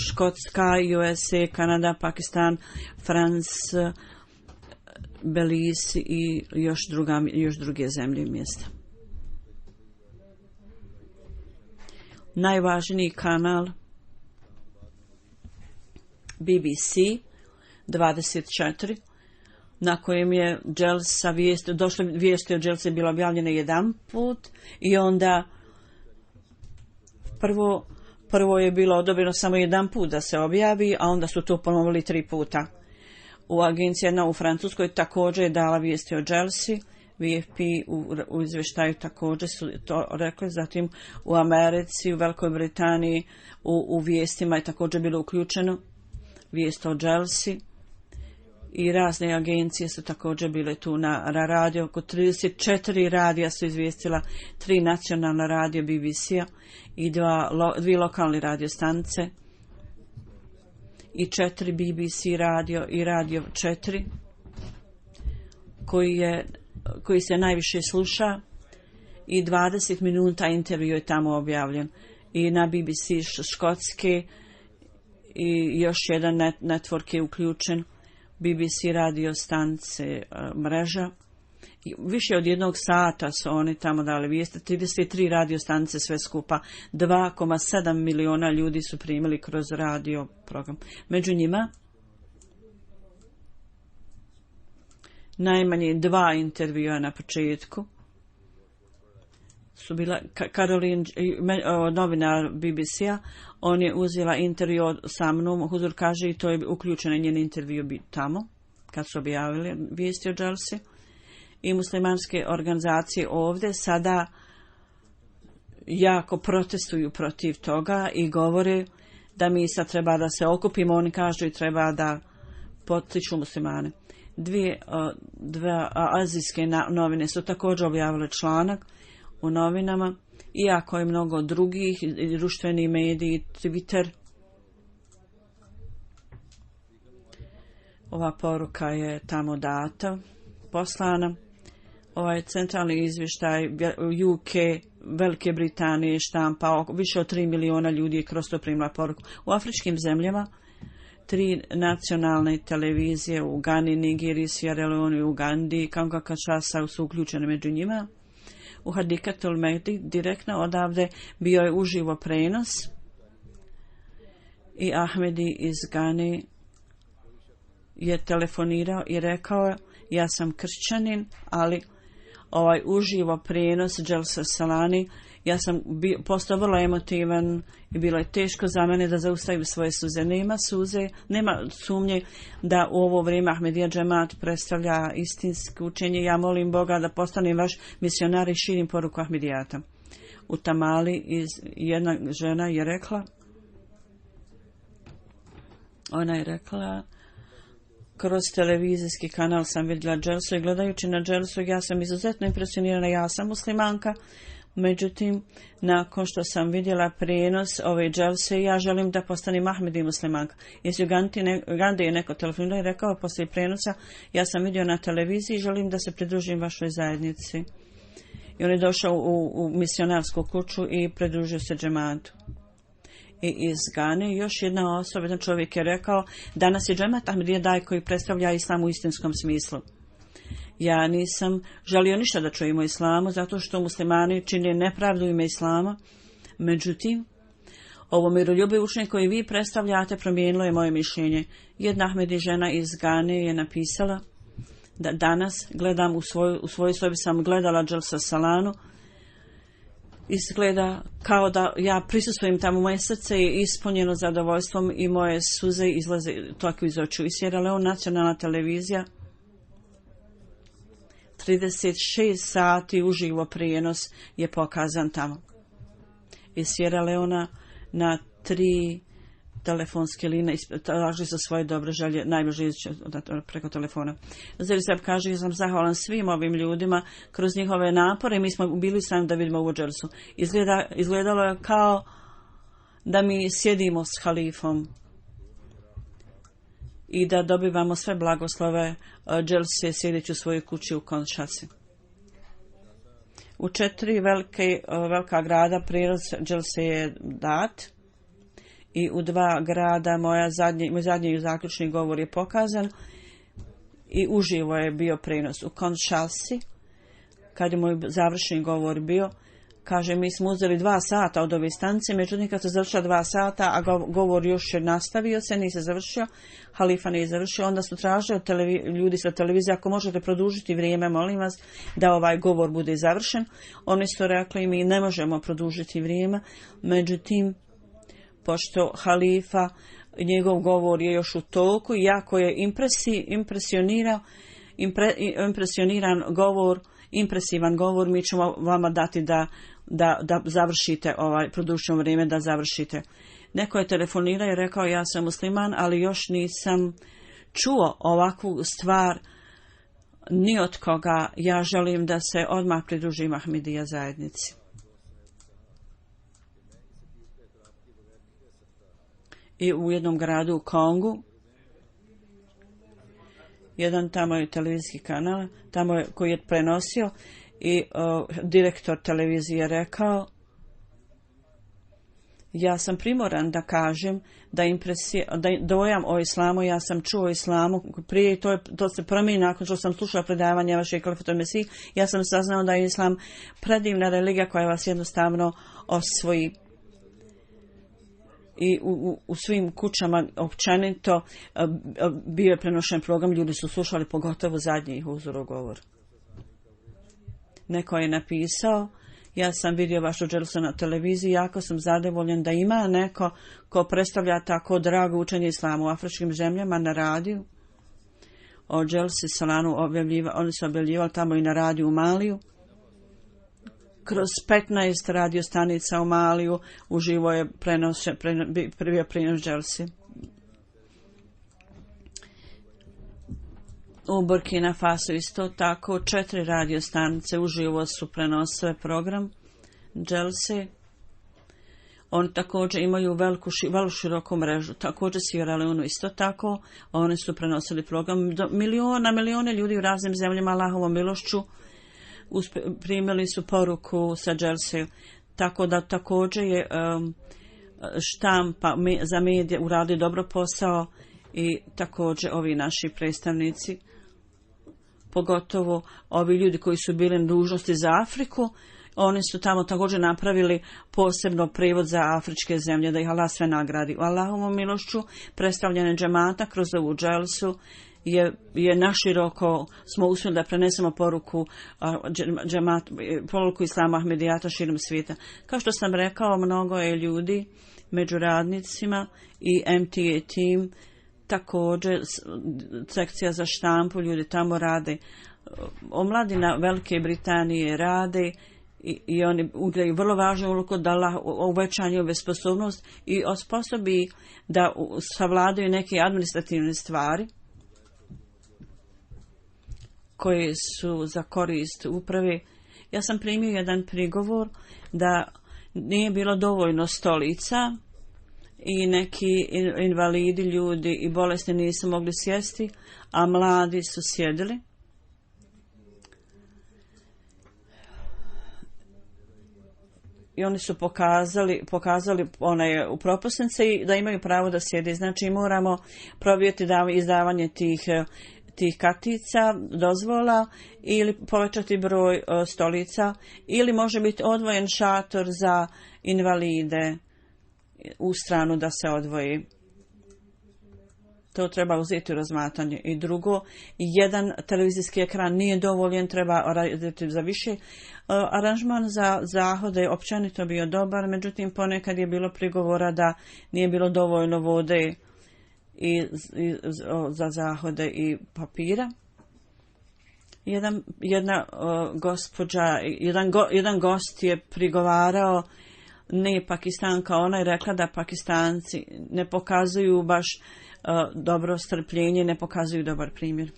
Škotska, USA, Kanada, Pakistan, France, Belize i još druge zemlje i mjesta. Najvažniji kanal BBC 24, na kojem je dželsa vijesti o dželsi bila objavljena jedan put i onda Prvo je bilo odobreno samo jedan put da se objavi, a onda su to ponovili 3 puta. U agenciji jedna u Francuskoj također je dala vijesti o Chelsea, VFP u izvještaju također su to rekli, zatim u Americi, u Velikoj Britaniji, u vijestima je također bilo uključeno vijest o Chelsea i razne agencije su također bile tu na radio, oko 34 radija su izvijestila, 3 nacionalna radio BBC-a i 2 lokalne radio stanice i 4 BBC radio i radio 4 koji se najviše sluša i 20 minuta intervju je tamo objavljen i na BBC Škotske i još jedan network je uključen, BBC radio stanice mreža. Više od 1 sata su oni tamo dali vijesti, 33 radio stanice sve skupa, 2,7 miliona ljudi su primili kroz radio program. Među njima najmanje 2 intervjua na početku su bila Caroline, novinar BBC-a, on je uzela intervju sa mnom, Huzur kaže, i to je uključeno njen intervju tamo, kad su objavili vijesti o Chelsea. I muslimanske organizacije ovdje sada jako protestuju protiv toga i govore da mi sad treba da se okupimo, oni kažu i treba da potiču muslimane. 2 azijske novine su također objavile članak u novinama, iako je mnogo drugih društveni mediji, Twitter. Ova poruka je tamo data, poslana. Ovaj centralni izvještaj UK, Velike Britanije štampa, više od 3 miliona ljudi je kroz to primila poruku. U afričkim zemljama 3 nacionalne televizije u Gani, Nigeriji, Sierra Leone i Ugandi, Kongo Kinshasa su uključene među njima. U Hadikatul Mehdi direktno odavde bio je uživo prenos i Ahmedi iz Gane je telefonirao i rekao, ja sam kršćanin, ali ovaj uživo prijenos Dželsa Salani, ja sam postao vrlo emotivan i bilo je teško za mene da zaustavim svoje suze. Nema sumnje da u ovo vrijeme Ahmedija džemat predstavlja istinsko učenje. Ja molim Boga da postanem vaš misionar i širim poruku Ahmedijata. U Tamali jedna žena je rekla, kroz televizijski kanal sam vidjela Dželsu i gledajući na Dželsu ja sam izuzetno impresionirana, ja sam muslimanka, međutim nakon što sam vidjela prijenos ove Dželse ja želim da postanem Ahmedi muslimanka. Iz Ugande je neko telefonirao i rekao poslije prijenosa, ja sam vidio na televiziji i želim da se pridružim vašoj zajednici. I on je došao u misionarsku kuću i pridružio se džematu. I iz Gane još jedna osoba, jedan čovjek je rekao, danas je džemat Ahmedija Daj koji predstavlja islam u istinskom smislu. Ja nisam želio ništa da čujem o islamu, zato što muslimani čine nepravdu ime islama. Međutim, ovo miroljubivo učenje koje vi predstavljate promijenilo je moje mišljenje. Jedna Ahmedi žena iz Gane je napisala da danas gledam u svojoj sobi sam gledala Dželsa Salanu. Izgleda kao da ja prisustvujem tamo, moje srce je ispunjeno zadovoljstvom i moje suze izlaze tako iz očiju. I Sierra Leone nacionalna televizija 36 sati uživo prijenos je pokazan tamo. Iz Sierra Leona na 3 telefonske linije traži za svoje dobre želje, najbliže preko telefona. Zerisab kaže, ja sam zahvalan svim ovim ljudima kroz njihove napore. Mi smo bili sami da vidimo ovu Dželsu. Izgledalo je kao da mi sjedimo s halifom i da dobivamo sve blagoslove Dželse sjedeći u svojoj kući u Konšasi. U 4 velika grada prijenos Dželse je dat. I u 2 grada moj zadnji zaključni govor je pokazan i uživo je bio prenos. U Konšasi, kad je moj završni govor bio, Kaže, mi smo uzeli 2 sata od ove stanice, međutim kad se završila 2 sata, a govor još je nastavio se, nije se završio, halifa nije završio, onda su tražili od ljudi sa televizije, ako možete produžiti vrijeme, molim vas, da ovaj govor bude završen. Oni su rekli, mi ne možemo produžiti vrijeme, međutim, pošto halifa, njegov govor je još u toku, jako je impresivan govor, mi ćemo vama dati da završite produženo vrijeme, da završite. Neko je telefonirao i rekao, ja sam musliman, ali još nisam čuo ovakvu stvar ni od koga. Ja želim da se odmah pridružim Ahmedija zajednici. I u jednom gradu u Kongu, jedan tamo je televizijski kanal, koji je prenosio i direktor televizije rekao, ja sam primoran da kažem da dojam o islamu, ja sam čuo o islamu prije, to se promijeni nakon što sam slušala predavanje vašeg Kalifatov Mesih, ja sam saznao da je islam predivna religija koja vas jednostavno osvoji. I u svim kućama općenito bio je prenošen program, ljudi su slušali pogotovo zadnji Huzurov govor. Neko je napisao, ja sam vidio vašu dželsu na televiziji, jako sam zadovoljan da ima neko ko predstavlja tako drago učenje islamu u afričkim zemljama na radiju. O dželsi Salanu oni su objavljivali tamo i na radiju u Maliju. Kroz 15 radio stanica u Maliju uživo je prvi prinos dželsi. U Burkina Faso isto tako 4 radio stanice uživo su prenosile program dželsi. Oni također imaju vrlo široku mrežu. Također Sierra Leone isto tako. Oni su prenosili program. Milijone ljudi u raznim zemljama Allahovom milošću primili su poruku sa dželsi. Tako da također je štampa za medije uradi dobro posao i također ovi naši predstavnici, pogotovo ovi ljudi koji su bili na dužnosti za Afriku, oni su tamo također napravili posebno prevod za afričke zemlje, da ih Allah sve nagradi. U Allahovom milošću predstavljanje džemata kroz ovu dželsu je naširoko, smo uspjeli da prenesemo poruku islama Ahmedijata širom svijeta. Kao što sam rekao, mnogo je ljudi među radnicima i MTA tim, također sekcija za štampu, ljudi tamo rade. Omladina Velike Britanije rade i oni igraju vrlo važnu ulogu da Allah uveća njihove sposobnost i osposobi da savladaju neke administrativne stvari koje su za korist uprave. Ja sam primio jedan prigovor da nije bilo dovoljno stolica i neki invalidi, ljudi i bolesni nisu mogli sjesti, a mladi su sjedili. I oni su pokazali u propusnici da imaju pravo da sjede. Znači moramo provjeriti izdavanje tih kartica, dozvola ili povećati broj stolica ili može biti odvojen šator za invalide u stranu da se odvoji. To treba uzeti u razmatranje. I drugo, jedan televizijski ekran nije dovoljen, treba raditi za više. Aranžman za zahode općenito bio dobar, međutim ponekad je bilo prigovora da nije bilo dovoljno vode za zahode i papira. Jedan gost je prigovarao, ne Pakistanka, ona je rekla da Pakistanci ne pokazuju baš dobro strpljenje, ne pokazuju dobar primjer.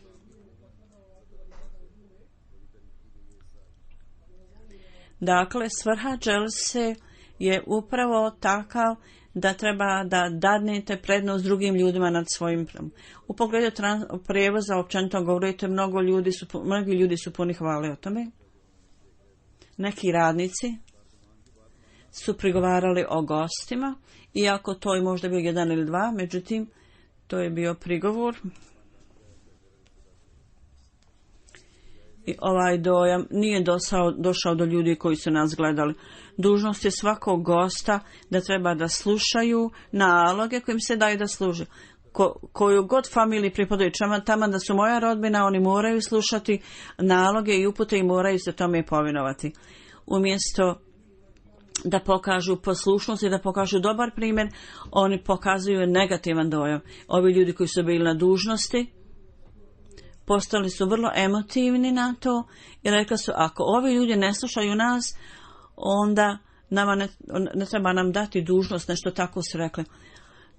Dakle, svrha dželse je upravo takav da treba da dadnete prednost drugim ljudima nad svojim. U pogledu prijevoza općenito govorite, mnogi ljudi su puni hvale o tome. Neki radnici su prigovarali o gostima, iako to je možda bio 1 ili 2, međutim, to je bio prigovor. I ovaj dojam nije došao do ljudi koji su nas gledali. Dužnost je svakog gosta da treba da slušaju naloge kojim se daju da služe. Koju god familiji pripadaju, tamo da su moja rodbina, oni moraju slušati naloge i upute i moraju se tome povinovati. Umjesto da pokažu poslušnost i da pokažu dobar primjer, oni pokazuju negativan dojam. Ovi ljudi koji su bili na dužnosti postali su vrlo emotivni na to i rekli su, ako ovi ljudi ne slušaju nas, onda nama ne treba nam dati dužnost, nešto tako su rekli.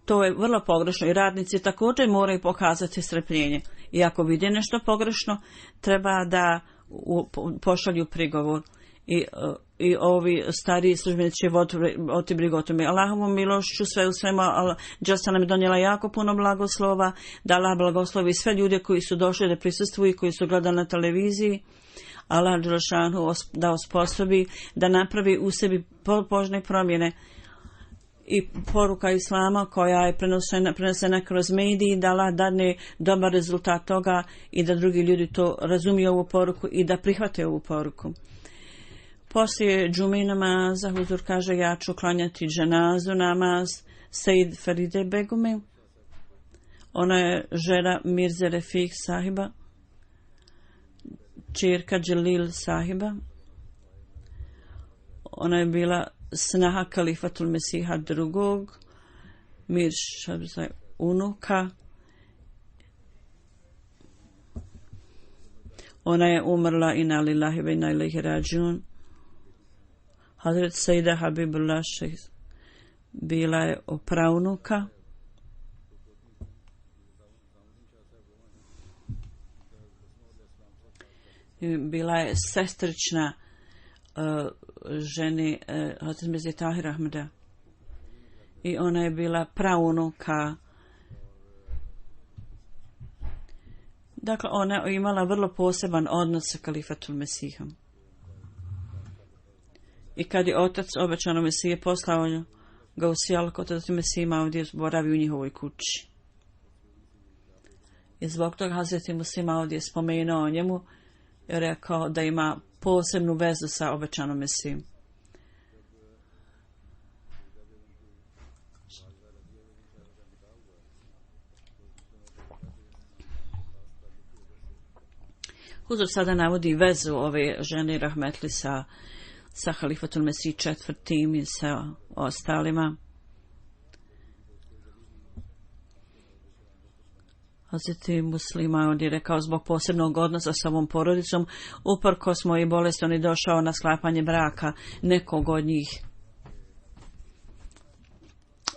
To je vrlo pogrešno i radnici također moraju pokazati strpljenje. I ako vide nešto pogrešno, treba da pošalju prigovor. I ovi stariji službenici će voditi brigu o tome. Allahovom milošću sve u svemu, Đelsa nam je donijela jako puno blagoslova, da Allah blagoslovi sve ljude koji su došli da prisustvuju i koji su gledali na televiziji. Allah Đelšanu da osposobi, da napravi u sebi požne promjene. I poruka Islama koja je prenesena kroz mediji, da Allah dadne dobar rezultat toga i da drugi ljudi to razumiju ovu poruku i da prihvate ovu poruku. Poslije džumi namaza huzur kaže, ja ću klanjati dženazu namaz Sejid Faride Begume. Ona je žena Mirze Refik sahiba, čerka Dželil sahiba. Ona je bila snaha Kalifatul Mesiha II. Mir Šabzaj unuka. Ona je umrla inna lillahi wa inna ilaihi rađun. Hazret Sejda Habibullah Šejh bila je praunuka. Bila je sestrična ženi Hazret Mirze Tahir Ahmeda. I ona je bila praunuka. Dakle, ona je imala vrlo poseban odnos sa Kalifatul Mesihom. I kad je otac obećano Mesije poslao ga u Sijalkot, da Mesija ovdje boravi u njihovoj kući. I zbog toga Hazreti Muslima ovdje spomenuo o njemu i rekao da ima posebnu vezu sa obećanom Mesijom. Huzur sada navodi vezu ove žene rahmetli sa Halifatul Mesih IV. I sa ostalima. Hazreti Muslima on je rekao zbog posebnog odnosa sa ovom porodicom, uprkos moje bolesti, on je došao na sklapanje braka nekog od njih.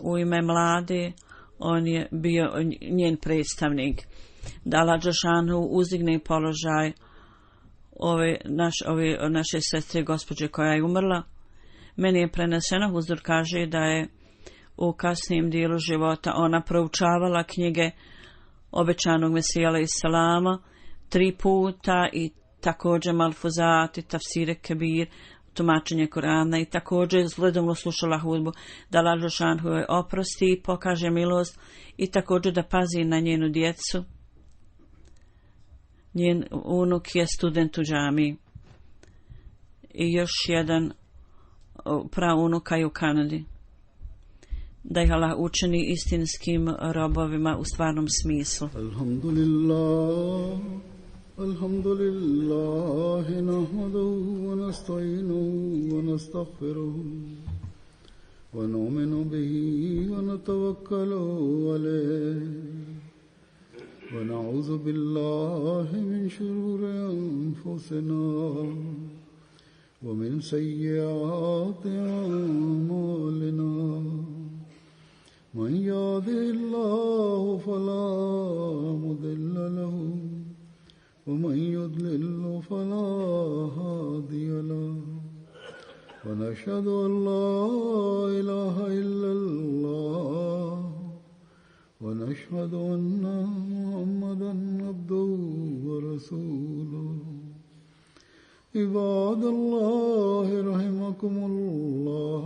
U ime mlade on je bio njen predstavnik. Da Allah Đelšanu uzdigne položaj ove naše sestre gospođe koja je umrla. Meni je preneseno, huzur kaže da je u kasnijem dijelu života ona proučavala knjige obećanog Mesija alejhi selama 3 puta i također Malfuzati, Tafsire Kebir, tumačenje Korana i također redovno slušala hudbu, da Allah Đelšanu joj oprosti i pokaže milost i također da pazi na njenu djecu. Njen unuk je student u džamiji i još jedan praunuka je u Kanadi. Da ih Allah učini istinskim robovima u stvarnom smislu. Alhamdulillah, alhamdulillah, nahmaduhu wa nasta'inuhu wa nastaghfiruhu wa nu'minu bihi wa natawakkalu alayhi. ونعوذ بالله من شرور أنفسنا ومن سيئات أعمالنا من يهده الله فلا مضل له ومن يضلل فلا هادي له ونشهد أن لا إله إلا الله ونشهد أن محمدا عبده ورسوله عباد الله رحمكم الله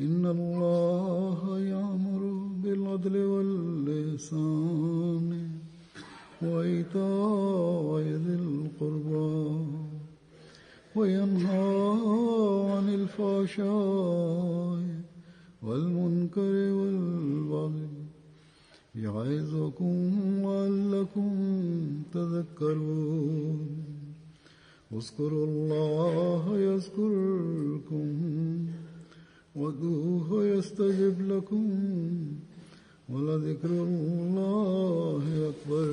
إن الله يأمر بالعدل والإحسان وإيتاء ذي القربى وينهى عن الفحشاء والمنكر والبغي يعظكم لعلكم تذكرون اذكروا الله يذكركم وادعوه يستجب لكم ولذكر الله أكبر.